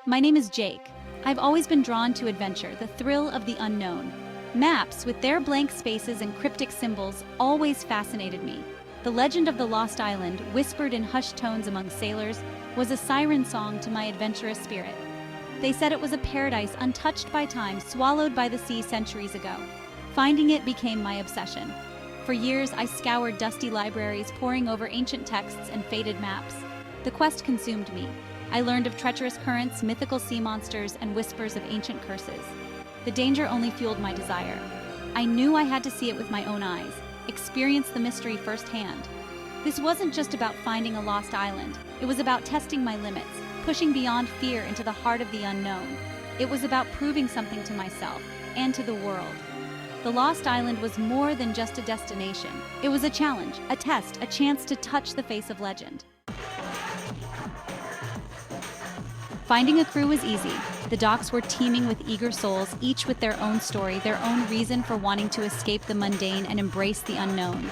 My name is Jake. I've always been drawn to adventure, the thrill of the unknown. Maps, with their blank spaces and cryptic symbols, always fascinated me. The legend of the Lost Island, whispered in hushed tones among sailors, was a siren song to my adventurous spirit. They said it was a paradise untouched by time, swallowed by the sea centuries ago. Finding it became my obsession. For years, I scoured dusty libraries, poring over ancient texts and faded maps. The quest consumed me. I learned of treacherous currents, mythical sea monsters, and whispers of ancient curses. The danger only fueled my desire. I knew I had to see it with my own eyes, experience the mystery firsthand. This wasn't just about finding a lost island. It was about testing my limits, pushing beyond fear into the heart of the unknown. It was about proving something to myself and to the world. The Lost Island was more than just a destination. It was a challenge, a test, a chance to touch the face of legend. Finding a crew was easy. The docks were teeming with eager souls, each with their own story, their own reason for wanting to escape the mundane and embrace the unknown.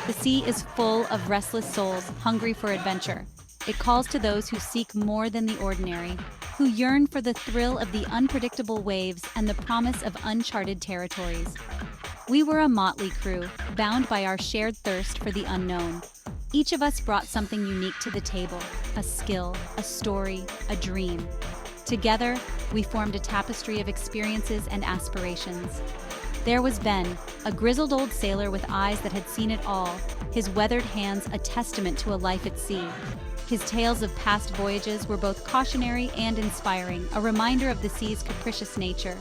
The sea is full of restless souls, hungry for adventure. It calls to those who seek more than the ordinary, who yearn for the thrill of the unpredictable waves and the promise of uncharted territories. We were a motley crew, bound by our shared thirst for the unknown. Each of us brought something unique to the table, a skill, a story, a dream. Together, we formed a tapestry of experiences and aspirations. There was Ben, a grizzled old sailor with eyes that had seen it all, his weathered hands a testament to a life at sea. His tales of past voyages were both cautionary and inspiring, a reminder of the sea's capricious nature.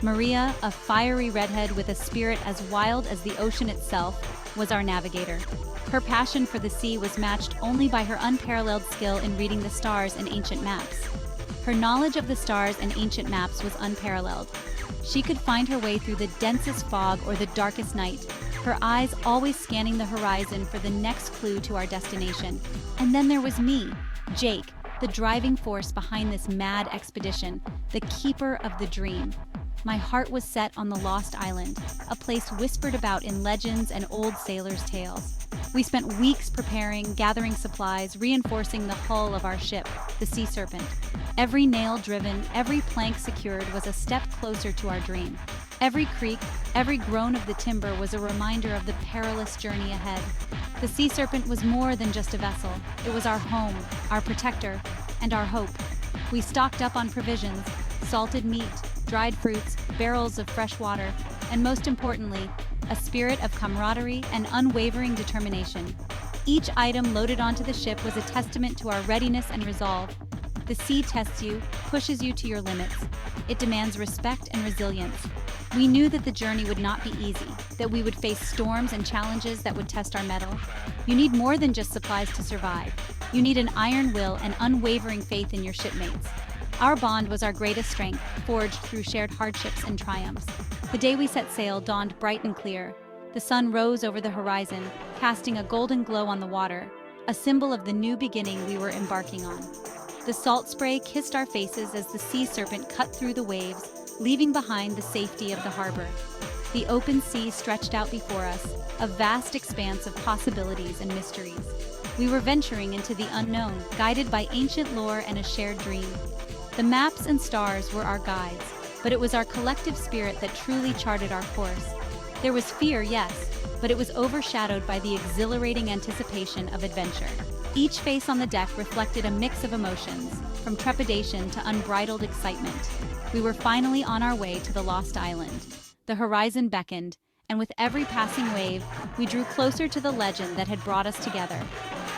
Maria, a fiery redhead with a spirit as wild as the ocean itself, was our navigator. Her passion for the sea was matched only by her unparalleled skill in reading the stars and ancient maps. Her knowledge of the stars and ancient maps was unparalleled. She could find her way through the densest fog or the darkest night, her eyes always scanning the horizon for the next clue to our destination. And then there was me, Jake, the driving force behind this mad expedition, the keeper of the dream. My heart was set on the Lost Island, a place whispered about in legends and old sailors' tales. We spent weeks preparing, gathering supplies, reinforcing the hull of our ship, the Sea Serpent. Every nail driven, every plank secured was a step closer to our dream. Every creak, every groan of the timber was a reminder of the perilous journey ahead. The Sea Serpent was more than just a vessel. It was our home, our protector, and our hope. We stocked up on provisions, salted meat, dried fruits, barrels of fresh water, and most importantly, a spirit of camaraderie and unwavering determination. Each item loaded onto the ship was a testament to our readiness and resolve. The sea tests you, pushes you to your limits. It demands respect and resilience. We knew that the journey would not be easy, that we would face storms and challenges that would test our mettle. You need more than just supplies to survive. You need an iron will and unwavering faith in your shipmates. Our bond was our greatest strength, forged through shared hardships and triumphs. The day we set sail dawned bright and clear. The sun rose over the horizon, casting a golden glow on the water, a symbol of the new beginning we were embarking on. The salt spray kissed our faces as the Sea Serpent cut through the waves, leaving behind the safety of the harbor. The open sea stretched out before us, a vast expanse of possibilities and mysteries. We were venturing into the unknown, guided by ancient lore and a shared dream. The maps and stars were our guides, but it was our collective spirit that truly charted our course. There was fear, yes, but it was overshadowed by the exhilarating anticipation of adventure. Each face on the deck reflected a mix of emotions, from trepidation to unbridled excitement. We were finally on our way to the Lost Island. The horizon beckoned, and with every passing wave, we drew closer to the legend that had brought us together.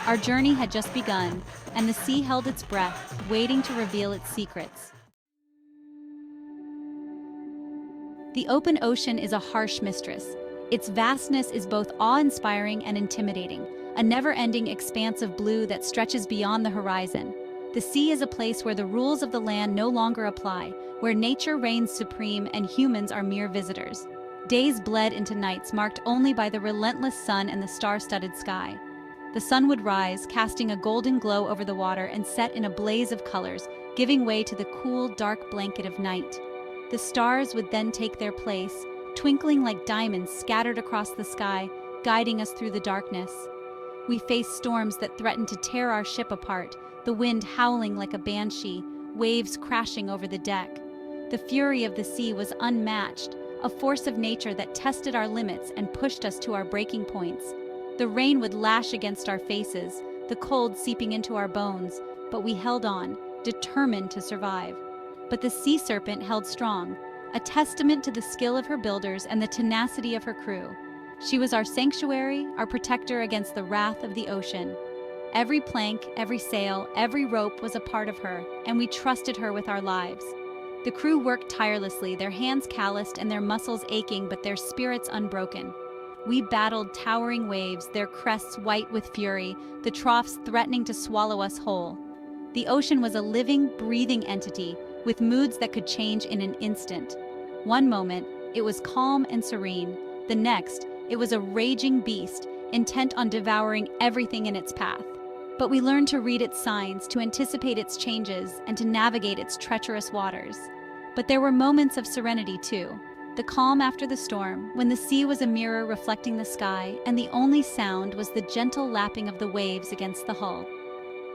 Our journey had just begun, and the sea held its breath, waiting to reveal its secrets. The open ocean is a harsh mistress. Its vastness is both awe-inspiring and intimidating, a never-ending expanse of blue that stretches beyond the horizon. The sea is a place where the rules of the land no longer apply, where nature reigns supreme and humans are mere visitors. Days bled into nights marked only by the relentless sun and the star-studded sky. The sun would rise, casting a golden glow over the water and set in a blaze of colors, giving way to the cool, dark blanket of night. The stars would then take their place, twinkling like diamonds scattered across the sky, guiding us through the darkness. We faced storms that threatened to tear our ship apart, the wind howling like a banshee, waves crashing over the deck. The fury of the sea was unmatched, a force of nature that tested our limits and pushed us to our breaking points. The rain would lash against our faces, the cold seeping into our bones, but we held on, determined to survive. But the sea serpent held strong, a testament to the skill of her builders and the tenacity of her crew. She was our sanctuary, our protector against the wrath of the ocean. Every plank, every sail, every rope was a part of her, and we trusted her with our lives. The crew worked tirelessly, their hands calloused and their muscles aching, but their spirits unbroken. We battled towering waves, their crests white with fury, the troughs threatening to swallow us whole. The ocean was a living, breathing entity, with moods that could change in an instant. One moment, it was calm and serene. The next, it was a raging beast, intent on devouring everything in its path. But we learned to read its signs, to anticipate its changes, and to navigate its treacherous waters. But there were moments of serenity too. The calm after the storm, when the sea was a mirror reflecting the sky, and the only sound was the gentle lapping of the waves against the hull.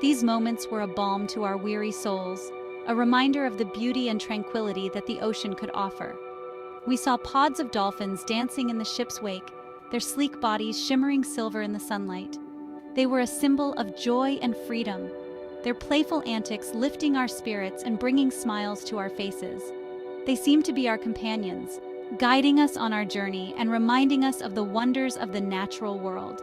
These moments were a balm to our weary souls, a reminder of the beauty and tranquility that the ocean could offer. We saw pods of dolphins dancing in the ship's wake, their sleek bodies shimmering silver in the sunlight. They were a symbol of joy and freedom, their playful antics lifting our spirits and bringing smiles to our faces. They seemed to be our companions, guiding us on our journey and reminding us of the wonders of the natural world.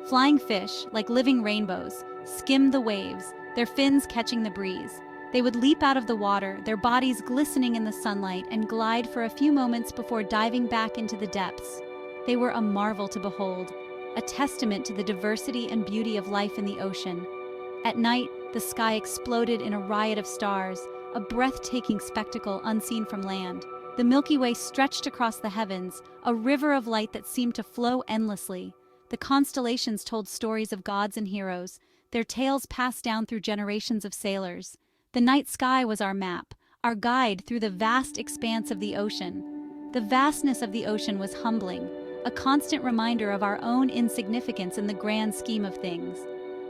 Flying fish, like living rainbows, skimmed the waves, their fins catching the breeze. They would leap out of the water, their bodies glistening in the sunlight, and glide for a few moments before diving back into the depths. They were a marvel to behold, a testament to the diversity and beauty of life in the ocean. At night, the sky exploded in a riot of stars, a breathtaking spectacle unseen from land. The Milky Way stretched across the heavens, a river of light that seemed to flow endlessly. The constellations told stories of gods and heroes, their tales passed down through generations of sailors. The night sky was our map, our guide through the vast expanse of the ocean. The vastness of the ocean was humbling, a constant reminder of our own insignificance in the grand scheme of things.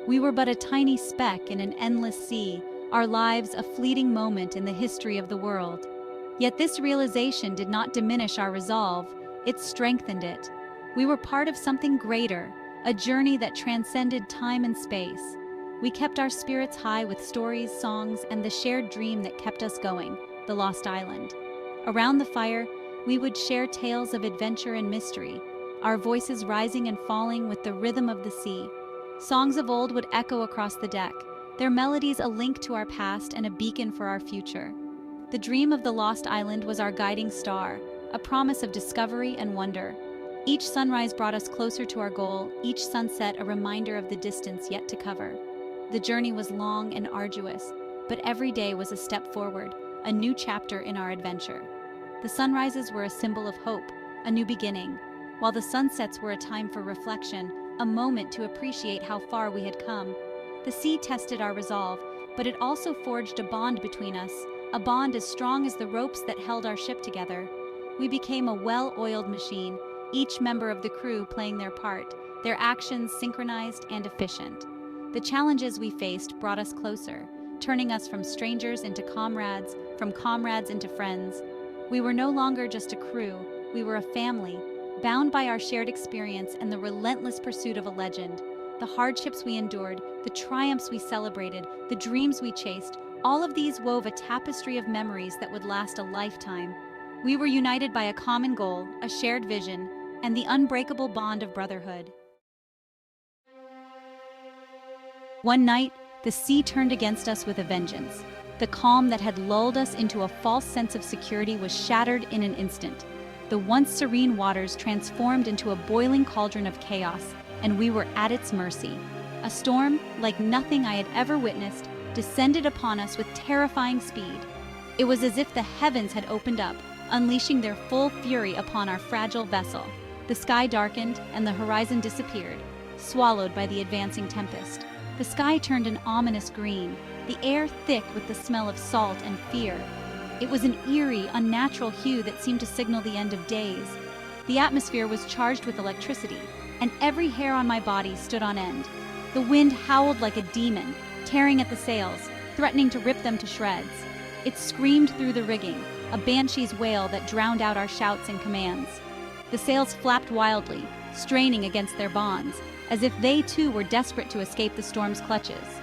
We were but a tiny speck in an endless sea, our lives a fleeting moment in the history of the world. Yet this realization did not diminish our resolve, it strengthened it. We were part of something greater, a journey that transcended time and space. We kept our spirits high with stories, songs, and the shared dream that kept us going, the Lost Island. Around the fire, we would share tales of adventure and mystery, our voices rising and falling with the rhythm of the sea. Songs of old would echo across the deck, their melodies a link to our past and a beacon for our future. The dream of the Lost Island was our guiding star, a promise of discovery and wonder. Each sunrise brought us closer to our goal, each sunset a reminder of the distance yet to cover. The journey was long and arduous, but every day was a step forward, a new chapter in our adventure. The sunrises were a symbol of hope, a new beginning, while the sunsets were a time for reflection, a moment to appreciate how far we had come. The sea tested our resolve, but it also forged a bond between us, a bond as strong as the ropes that held our ship together. We became a well-oiled machine, each member of the crew playing their part, their actions synchronized and efficient. The challenges we faced brought us closer, turning us from strangers into comrades, from comrades into friends. We were no longer just a crew, we were a family, bound by our shared experience and the relentless pursuit of a legend. The hardships we endured, the triumphs we celebrated, the dreams we chased, all of these wove a tapestry of memories that would last a lifetime. We were united by a common goal, a shared vision, and the unbreakable bond of brotherhood. One night, the sea turned against us with a vengeance. The calm that had lulled us into a false sense of security was shattered in an instant. The once serene waters transformed into a boiling cauldron of chaos, and we were at its mercy. A storm, like nothing I had ever witnessed, descended upon us with terrifying speed. It was as if the heavens had opened up, unleashing their full fury upon our fragile vessel. The sky darkened, and the horizon disappeared, swallowed by the advancing tempest. The sky turned an ominous green, the air thick with the smell of salt and fear. It was an eerie, unnatural hue that seemed to signal the end of days. The atmosphere was charged with electricity, and every hair on my body stood on end. The wind howled like a demon, tearing at the sails, threatening to rip them to shreds. It screamed through the rigging, a banshee's wail that drowned out our shouts and commands. The sails flapped wildly, straining against their bonds, as if they too were desperate to escape the storm's clutches.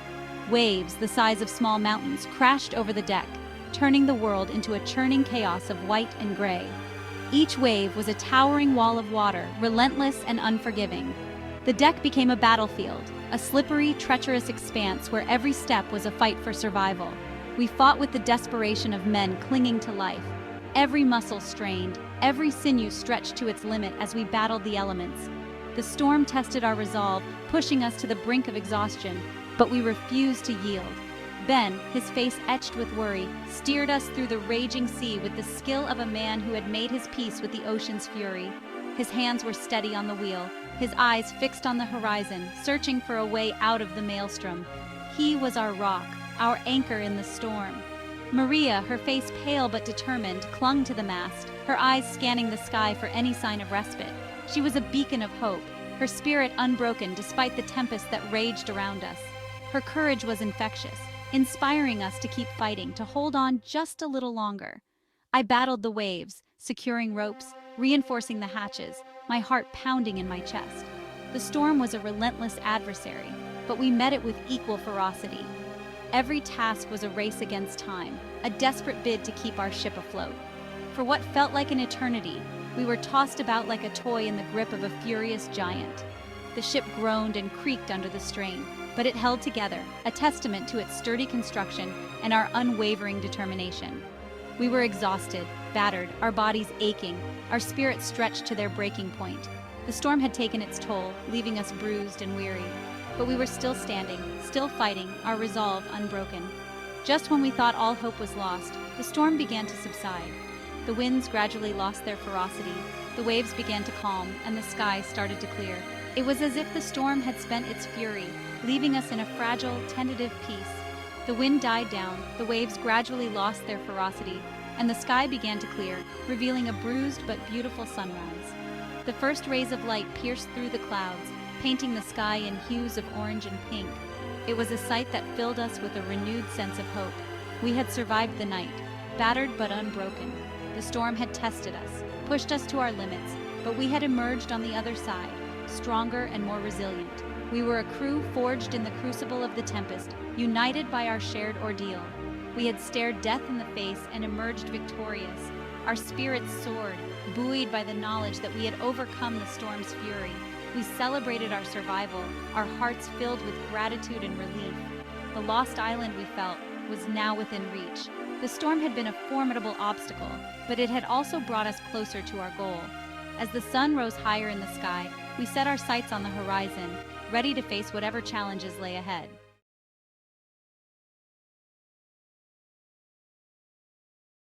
Waves, the size of small mountains, crashed over the deck, turning the world into a churning chaos of white and gray. Each wave was a towering wall of water, relentless and unforgiving. The deck became a battlefield, a slippery, treacherous expanse where every step was a fight for survival. We fought with the desperation of men clinging to life, every muscle strained, every sinew stretched to its limit as we battled the elements. The storm tested our resolve, pushing us to the brink of exhaustion, but we refused to yield. Ben, his face etched with worry, steered us through the raging sea with the skill of a man who had made his peace with the ocean's fury. His hands were steady on the wheel, his eyes fixed on the horizon, searching for a way out of the maelstrom. He was our rock, our anchor in the storm. Maria, her face pale but determined, clung to the mast, her eyes scanning the sky for any sign of respite. She was a beacon of hope, her spirit unbroken despite the tempest that raged around us. Her courage was infectious, inspiring us to keep fighting, to hold on just a little longer. I battled the waves, securing ropes, reinforcing the hatches, my heart pounding in my chest. The storm was a relentless adversary, but we met it with equal ferocity. Every task was a race against time, a desperate bid to keep our ship afloat. For what felt like an eternity, we were tossed about like a toy in the grip of a furious giant. The ship groaned and creaked under the strain, but it held together, a testament to its sturdy construction and our unwavering determination. We were exhausted, battered, our bodies aching, our spirits stretched to their breaking point. The storm had taken its toll, leaving us bruised and weary. But we were still standing, still fighting, our resolve unbroken. Just when we thought all hope was lost, the storm began to subside. The winds gradually lost their ferocity, the waves began to calm, and the sky started to clear. It was as if the storm had spent its fury, leaving us in a fragile, tentative peace. The wind died down, the waves gradually lost their ferocity, and the sky began to clear, revealing a bruised but beautiful sunrise. The first rays of light pierced through the clouds, painting the sky in hues of orange and pink. It was a sight that filled us with a renewed sense of hope. We had survived the night, battered but unbroken. The storm had tested us, pushed us to our limits, but we had emerged on the other side, stronger and more resilient. We were a crew forged in the crucible of the tempest, united by our shared ordeal. We had stared death in the face and emerged victorious. Our spirits soared, buoyed by the knowledge that we had overcome the storm's fury. We celebrated our survival, our hearts filled with gratitude and relief. The lost island we felt was now within reach. The storm had been a formidable obstacle, but it had also brought us closer to our goal. As the sun rose higher in the sky, we set our sights on the horizon, ready to face whatever challenges lay ahead.